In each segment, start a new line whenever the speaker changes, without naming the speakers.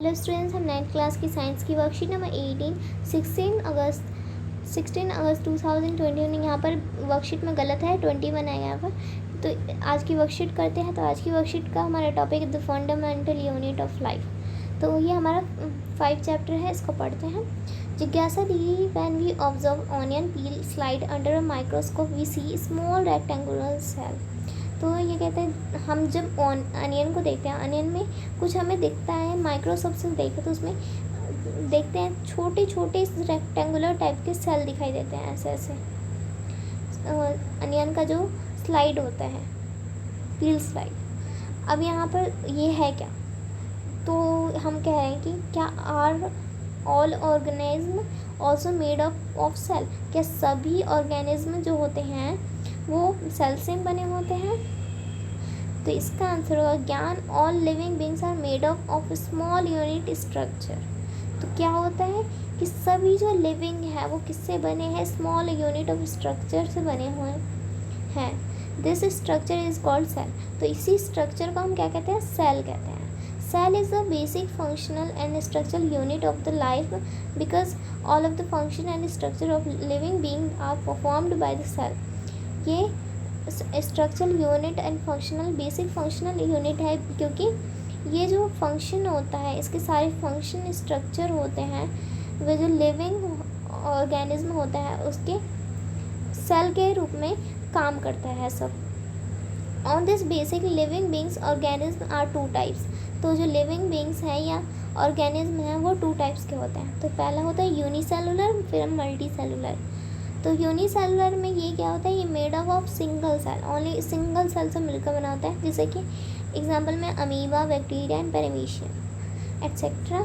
Hello students, हम 9th class की science की वर्कशीट नंबर 18 16 अगस्त 2021 यहाँ पर वर्कशीट में गलत है, 21 है यहाँ पर। तो आज की वर्कशीट करते हैं। तो आज की वर्कशीट का हमारा टॉपिक है the fundamental unit of life. तो ये हमारा 5 चैप्टर है, इसको पढ़ते हैं। जिज्ञासा दी when we observe onion peel slide under a microscope we see small rectangular cell. तो ये कहते हैं हम जब अनियन को देखते हैं, अनियन में कुछ हमें दिखता है, माइक्रोस्कोप से देखते तो उसमें देखते हैं छोटे छोटे रेक्टेंगुलर टाइप के सेल दिखाई देते हैं, ऐसे ऐसे। अनियन का जो स्लाइड होता है, पील स्लाइड। अब यहाँ पर ये है क्या, तो हम कह रहे हैं कि क्या are all organism also made up of cell, क्या सभी ऑर्गेनिज्म जो होते हैं वो सेल से बने होते हैं। तो इसका आंसर होगा ज्ञान all living beings are made up of small unit structure. तो क्या होता है कि सभी जो लिविंग है वो किससे बने हैं, स्मॉल यूनिट ऑफ स्ट्रक्चर से बने हुए हैं। This structure is called cell. तो इसी स्ट्रक्चर को हम क्या कहते हैं, सेल कहते हैं। Cell is the basic functional and structural unit of the life because all of the function and structure of living being are performed by the cell. ये structural unit and functional, basic functional unit है क्योंकि ये जो function होता है, इसके सारे function structure होते हैं, वो जो लिविंग ऑर्गेनिज्म होता है उसके सेल के रूप में काम करता है सब। On this basic living beings organism are 2 types. तो जो लिविंग बींग्स हैं या ऑर्गेनिज्म हैं वो 2 टाइप्स के होते हैं। तो पहला होता है यूनिसेलुलर, फिर मल्टी सेलुलर। तो यूनिसेलुलर में ये क्या होता है, ये made up of single cell, only single cell से मिलकर बना होता है, जैसे कि एग्जांपल में amoeba, bacteria and paramecium etcetera.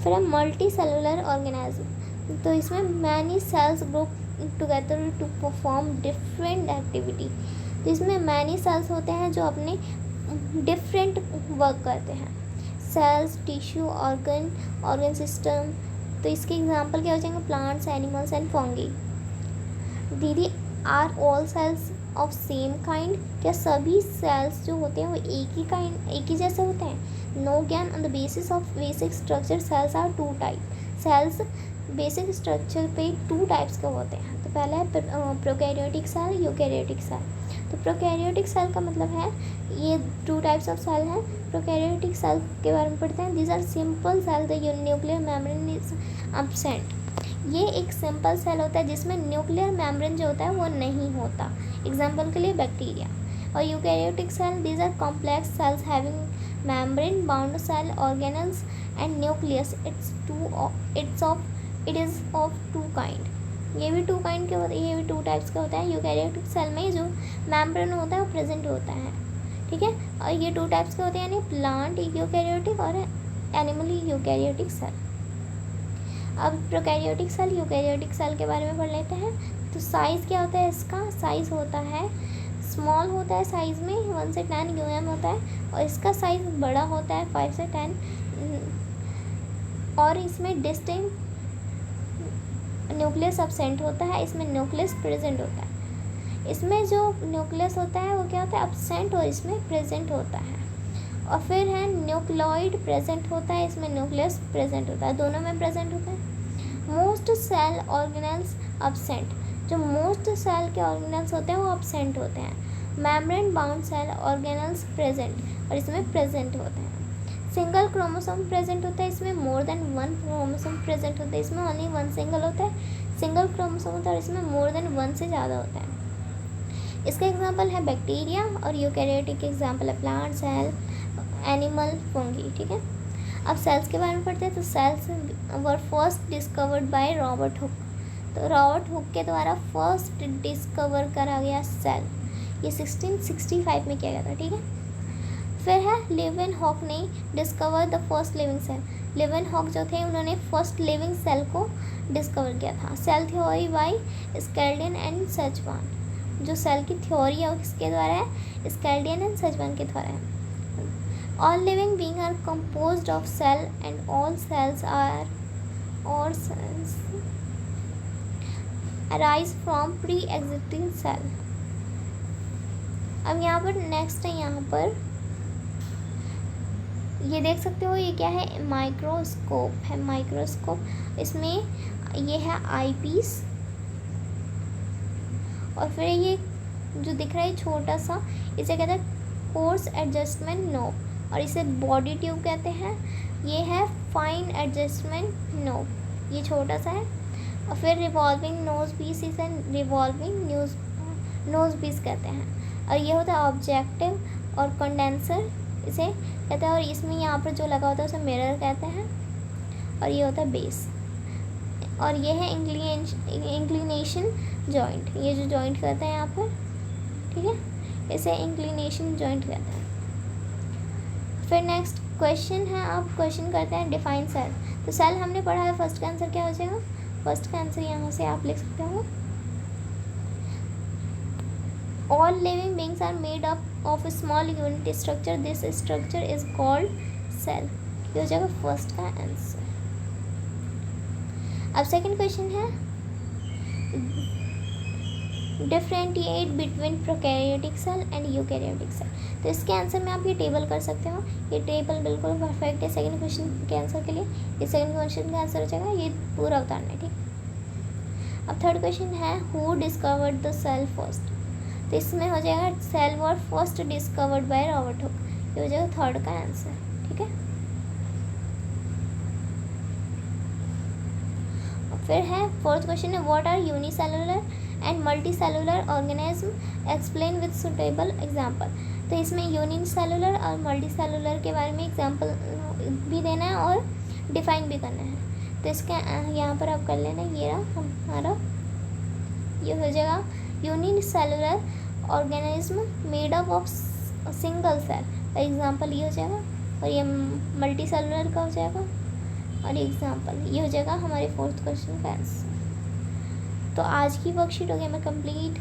फिर है मल्टी सेलुलर ऑर्गेनिज्म। तो इसमें many cells group together to perform different activity. तो इसमें मैनी सेल्स होते हैं जो अपने डिफरेंट वर्क करते हैं। Cells, tissue, organ system. तो इसके एग्जांपल क्या हो जाएंगे, प्लांट्स, एनिमल्स एंड फंगी। दीदी are all cells of same kind, क्या सभी सेल्स जो होते हैं वो एक ही जैसे होते हैं। नो ज्ञान on the basis of basic structure cells are 2 type. Cells basic structure पे 2 टाइप्स के होते हैं। तो पहला है प्रोकैरियोटिक सेल, यूकैरियोटिक सेल। तो प्रोकैरियोटिक सेल का मतलब है ये 2 टाइप्स ऑफ सेल हैं। प्रोकैरियोटिक सेल के बारे में पढ़ते हैं। These are simple cell the nuclear membrane is absent. ये एक सिंपल सेल होता है जिसमें न्यूक्लियर मेम्ब्रेन जो होता है वो नहीं होता, एग्जाम्पल के लिए बैक्टीरिया। और eukaryotic cell, these are complex cells having membrane bound cell organelles and nucleus. It is of 2 kind. ये भी 2 काइंड के होते हैं, ये भी 2 टाइप्स के होता है। यूकैरियोटिक सेल में जो मेम्ब्रेन होता है वो प्रेजेंट होता है, ठीक है। और ये 2 टाइप्स के होते हैं, यानी प्लांट यूकैरियोटिक और एनिमल यूकैरियोटिक सेल। अब प्रोकैरियोटिक सेल, यूकैरियोटिक सेल के बारे में पढ़ लेते हैं। तो साइज़ क्या होता है इसका, साइज़ होता है स्मॉल होता है, साइज़ में 1 से 10 यूएम होता है। और इसका साइज़ बड़ा होता है 5 से 10। और इसमें डिस्टिंक्ट न्यूक्लियस एब्सेंट होता है, इसमें न्यूक्लियस प्रेजेंट होता है। इसमें जो न्यूक्लियस होता है वो क्या होता है, एब्सेंट, और इसमें प्रेजेंट होता है। और फिर है न्यूक्लॉइड प्रेजेंट होता है, इसमें न्यूक्लियस प्रेजेंट होता है, दोनों में प्रेजेंट होता है। मोस्ट सेल ऑर्गेनल्स एब्सेंट, जो मोस्ट सेल के ऑर्गेनल्स होते हैं वो एब्सेंट होते हैं। Membrane bound cell organelles present, और इसमें प्रेजेंट होते हैं। सिंगल क्रोमोसोम प्रेजेंट होता है, इसमें मोर देन 1 क्रोमोसोम प्रेजेंट होता है, इसमें ओनली 1 सिंगल होता है, सिंगल क्रोमोसोम होता है, और इसमें मोर देन 1 से ज़्यादा होता है। इसका एग्जाम्पल है बैक्टीरिया, और यूकैरियोटिक एग्जाम्पल है प्लांट सेल, एनिमल, फंगी, ठीक है। अब सेल्स के बारे में पढ़ते हैं। तो cells were first discovered by Robert Hooke. तो रॉबर्ट हुक के द्वारा फर्स्ट डिस्कवर करा गया सेल, ये 1665 में किया गया था, ठीक है। फिर है लेवेनहॉक ने discover the first living cell. Leeuwenhoek जो थे उन्होंने फर्स्ट लिविंग सेल को डिस्कवर किया था। Cell theory by Schleiden and Schwann, जो सेल की थ्योरी है वो किसके द्वारा है, स्केल्डियन एंड सचवान के द्वारा है। All living beings are composed of cell and all cells arise from pre-existing cell। अब यहाँ पर नेक्स्ट है, यहाँ पर ये देख सकते हो ये क्या है, माइक्रोस्कोप है, माइक्रोस्कोप। इसमें ये है आई पीस, और फिर ये जो दिख रहा है छोटा सा, इसे कहते हैं कोर्स एडजस्टमेंट नोब, और इसे बॉडी ट्यूब कहते हैं। ये है फाइन एडजस्टमेंट नोब, ये छोटा सा है। और फिर रिवॉल्विंग नोज पीस, इसे रिवॉल्विंग नोज पीस कहते हैं। और ये होता है ऑब्जेक्टिव और कंडेंसर, इसे कहते हैं। और इसमें यहाँ पर जो लगा होता है उसे मिरर कहते हैं। और ये होता है बेस। और ये है इंक्लिनेशन जॉइंट, ये जो जॉइंट कहते हैं यहाँ पर, ठीक है, इसे इंक्लिनेशन जॉइंट कहते हैं। फिर नेक्स्ट क्वेश्चन है, आप क्वेश्चन करते हैं डिफाइन सेल। तो सेल हमने पढ़ा है, फर्स्ट का आंसर क्या हो जाएगा, फर्स्ट का आंसर यहाँ से आप लिख सकते हो, all living beings are made up of a small unit structure, this structure is called cell. ये हो जाएगा फर्स्ट का आंसर। अब सेकंड क्वेश्चन है, differentiate between prokaryotic cell and eukaryotic cell. तो इसके आंसर में आप ये टेबल कर सकते हो, ये टेबल बिल्कुल परफेक्ट है सेकंड क्वेश्चन के आंसर के लिए। ये सेकंड क्वेश्चन का आंसर हो जाएगा, ये पूरा उतारना है, ठीक। अब थर्ड क्वेश्चन है, who discovered the cell first. तो इसमें हो जाएगा cell were first discovered by Robert Hooke, ये हो जाएगा थर्ड का आंसर, ठीक है। फिर है फोर्थ क्वेश्चन है, what are unicellular and multi cellular organism, explain with suitable example. तो इसमें यूनिसेलुलर और मल्टी सेलुलर के बारे में एग्जाम्पल भी देना है और डिफाइन भी करना है। तो इसका यहाँ पर आप कर लेना, ये रहा हमारा, ये हो जाएगा unicellular organism made up of single cell, example ये हो जाएगा। और ये मल्टी सेलुलर का हो जाएगा, और एग्जाम्पल ये हो जाएगा हमारे फोर्थ क्वेश्चन का आंसर। तो आज की वर्कशीट हो गई हमें कंप्लीट।